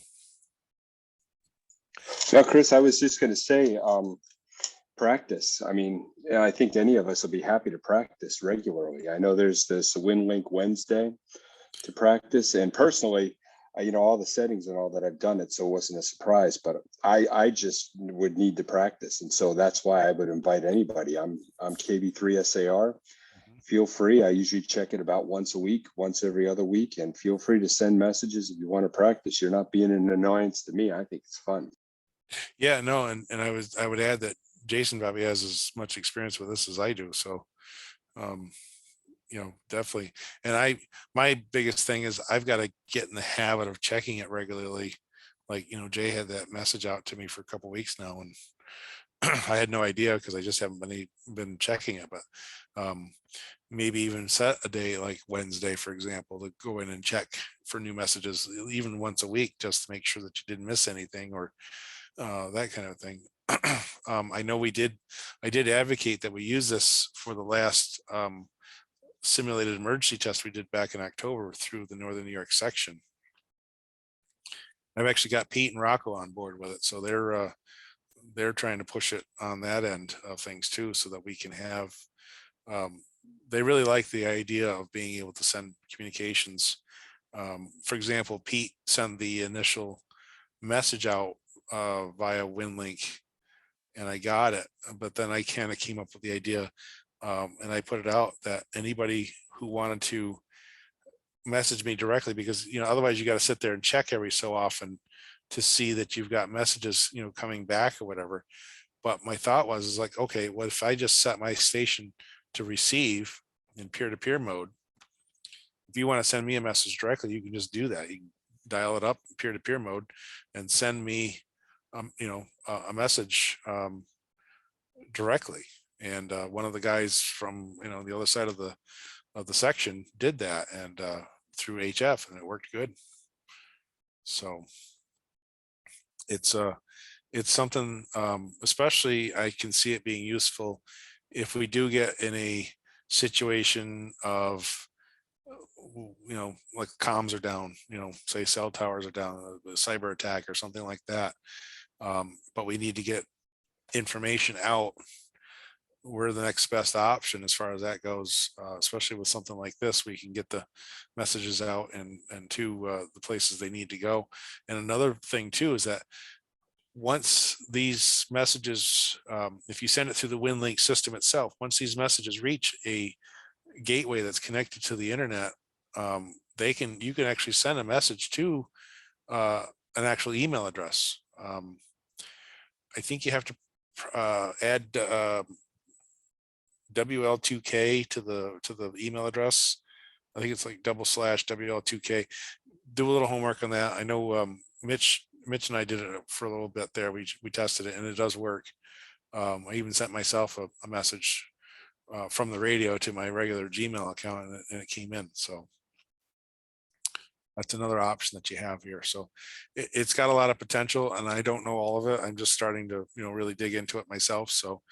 Now, Chris, I was just going to say, practice. I mean, I think any of us will be happy to practice regularly. I know there's this WinLink Wednesday to practice, and personally, all the settings and all that I've done it, so it wasn't a surprise, but I just would need to practice. And so that's why I would invite anybody. I'm KD2GUD. Feel free. I usually check it about once a week, once every other week, and feel free to send messages if you want to practice. You're not being an annoyance to me. I think it's fun. Yeah, no, and I would add that Jason probably has as much experience with this as I do. So, definitely. And my biggest thing is I've got to get in the habit of checking it regularly. Like, Jay had that message out to me for a couple of weeks now, and I had no idea because I just haven't been checking it. But maybe even set a day like Wednesday, for example, to go in and check for new messages, even once a week, just to make sure that you didn't miss anything or that kind of thing. I know I did advocate that we use this for the last simulated emergency test we did back in October through the Northern New York section. I've actually got Pete and Rocco on board with it, so they're trying to push it on that end of things too, so that we can have. They really like the idea of being able to send communications. For example, Pete sent the initial message out via WinLink, and I got it, but then I kind of came up with the idea, and I put it out that anybody who wanted to message me directly, because otherwise you got to sit there and check every so often to see that you've got messages coming back or whatever. But my thought is like, okay, what if I just set my station to receive in peer-to-peer mode? If you want to send me a message directly, you can just do that. You can dial it up peer-to-peer mode and send me a message directly. And one of the guys from the other side of the section did that, and through HF, and it worked good. So it's something, especially I can see it being useful if we do get in a situation of like comms are down, say cell towers are down, a cyber attack or something like that. But we need to get information out. We're the next best option as far as that goes, especially with something like this. We can get the messages out and to the places they need to go. And another thing too is that once these messages, if you send it through the WinLink system itself, once these messages reach a gateway that's connected to the internet, you can actually send a message to an actual email address. I think you have to add WL2K to the email address. I think it's like /WL2K. Do a little homework on that. I know Mitch and I did it for a little bit there. We tested it and it does work. I even sent myself a message from the radio to my regular Gmail account and it came in. So that's another option that you have here. So it's got a lot of potential and I don't know all of it. I'm just starting to, really dig into it myself. So,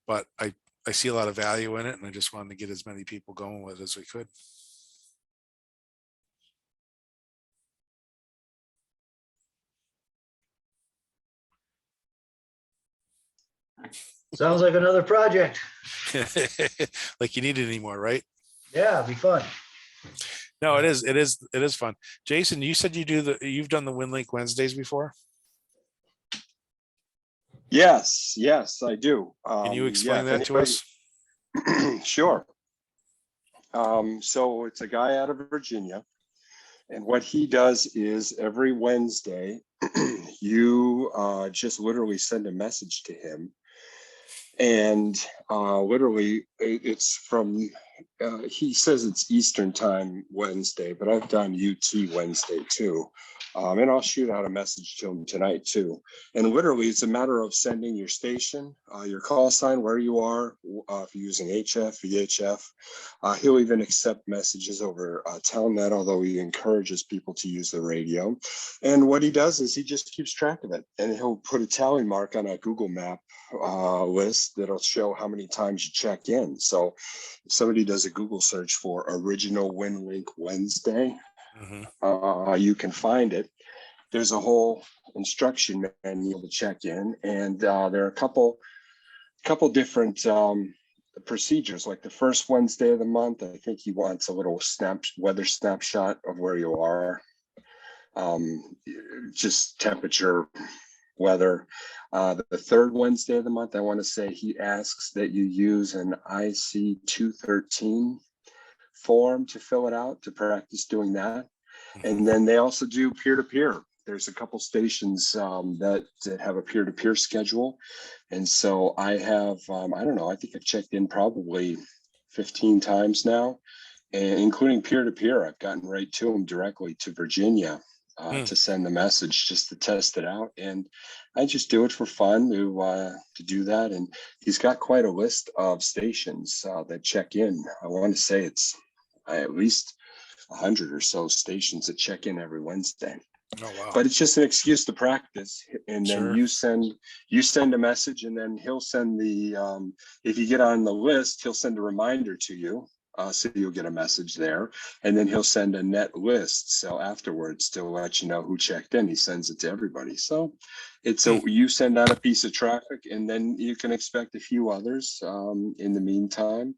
but I see a lot of value in it and I just wanted to get as many people going with it as we could. Sounds like another project. Like you need it anymore, right? Yeah, it'd be fun. No, it is fun. Jason, you said you've done the WinLink Wednesdays before. Yes, I do. Can you explain yeah, that to us? Sure. So it's a guy out of Virginia, and what he does is every Wednesday, you just literally send a message to him, and literally it's from. He says it's Eastern time Wednesday, but I've done UT Wednesday too. And I'll shoot out a message to him tonight too. And literally it's a matter of sending your station, your call sign, where you are, if you're using HF, VHF. He'll even accept messages over Telnet, although he encourages people to use the radio. And what he does is he just keeps track of it. And he'll put a tally mark on a Google map list that'll show how many times you check in. So if somebody does a Google search for original WinLink Wednesday, you can find it. There's a whole instruction manual to check in, and there are a couple different procedures. Like the first Wednesday of the month, I think he wants a little weather snapshot of where you are, just temperature, weather. The third Wednesday of the month, I want to say he asks that you use an IC 213 form to fill it out, to practice doing that. And then they also do peer-to-peer. There's a couple stations that have a peer-to-peer schedule. And so I have, I don't know, I think I've checked in probably 15 times now, and including peer-to-peer. I've gotten right to them directly to Virginia to send the message, just to test it out. And I just do it for fun to do that. And he's got quite a list of stations that check in. I want to say it's at least 100 or so stations that check in every Wednesday. Oh, wow. But it's just an excuse to practice. And then Sure. you send a message, and then he'll send if you get on the list, he'll send a reminder to you. So you'll get a message there, and then he'll send a net list. So afterwards, to let you know who checked in, he sends it to everybody. So you send out a piece of traffic, and then you can expect a few others in the meantime.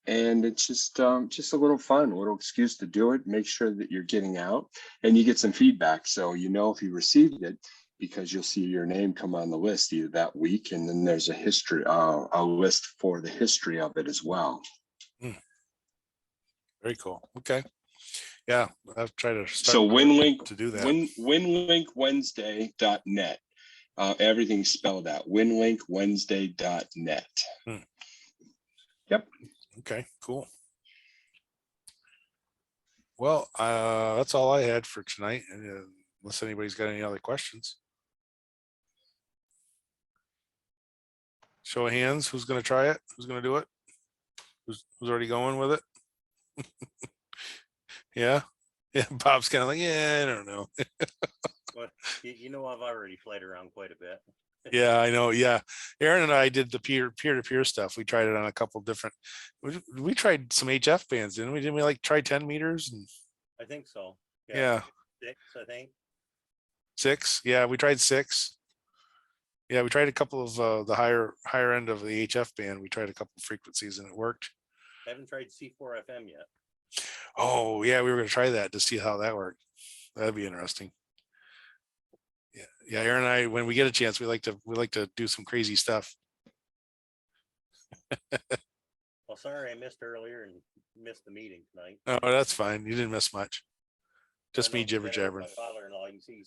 And it's just a little fun, a little excuse to do it. Make sure that you're getting out, and you get some feedback, so you know if you received it, because you'll see your name come on the list either that week, and then there's a list for the history of it as well. Very cool. Okay. Yeah, I've tried to start So WinLink to do that. WinLinkWednesday.net. Everything's spelled out. WinLinkWednesday.net. Yep. Okay, cool. Well, that's all I had for tonight, unless anybody's got any other questions. Show of hands, who's going to try it? Who's going to do it? Who's already going with it? Yeah. Bob's kind of like, yeah, I don't know. But I've already played around quite a bit. Yeah, I know. Yeah. Aaron and I did the peer-to-peer stuff. We tried it on a couple different, we tried some HF bands, didn't we? Didn't we like try 10 meters and I think so. yeah, 6, I think. 6? Yeah, we tried 6. Yeah, we tried a couple of the higher end of the HF band. We tried a couple frequencies and it worked. Haven't tried C4 FM yet. Oh, yeah, we were gonna try that to see how that worked. That'd be interesting. Yeah, yeah, Aaron and I, when we get a chance, we like to do some crazy stuff. Well, sorry I missed earlier and missed the meeting tonight. Oh, that's fine. You didn't miss much. I Just know me we jibber met with jabbering. My father-in-law, you see,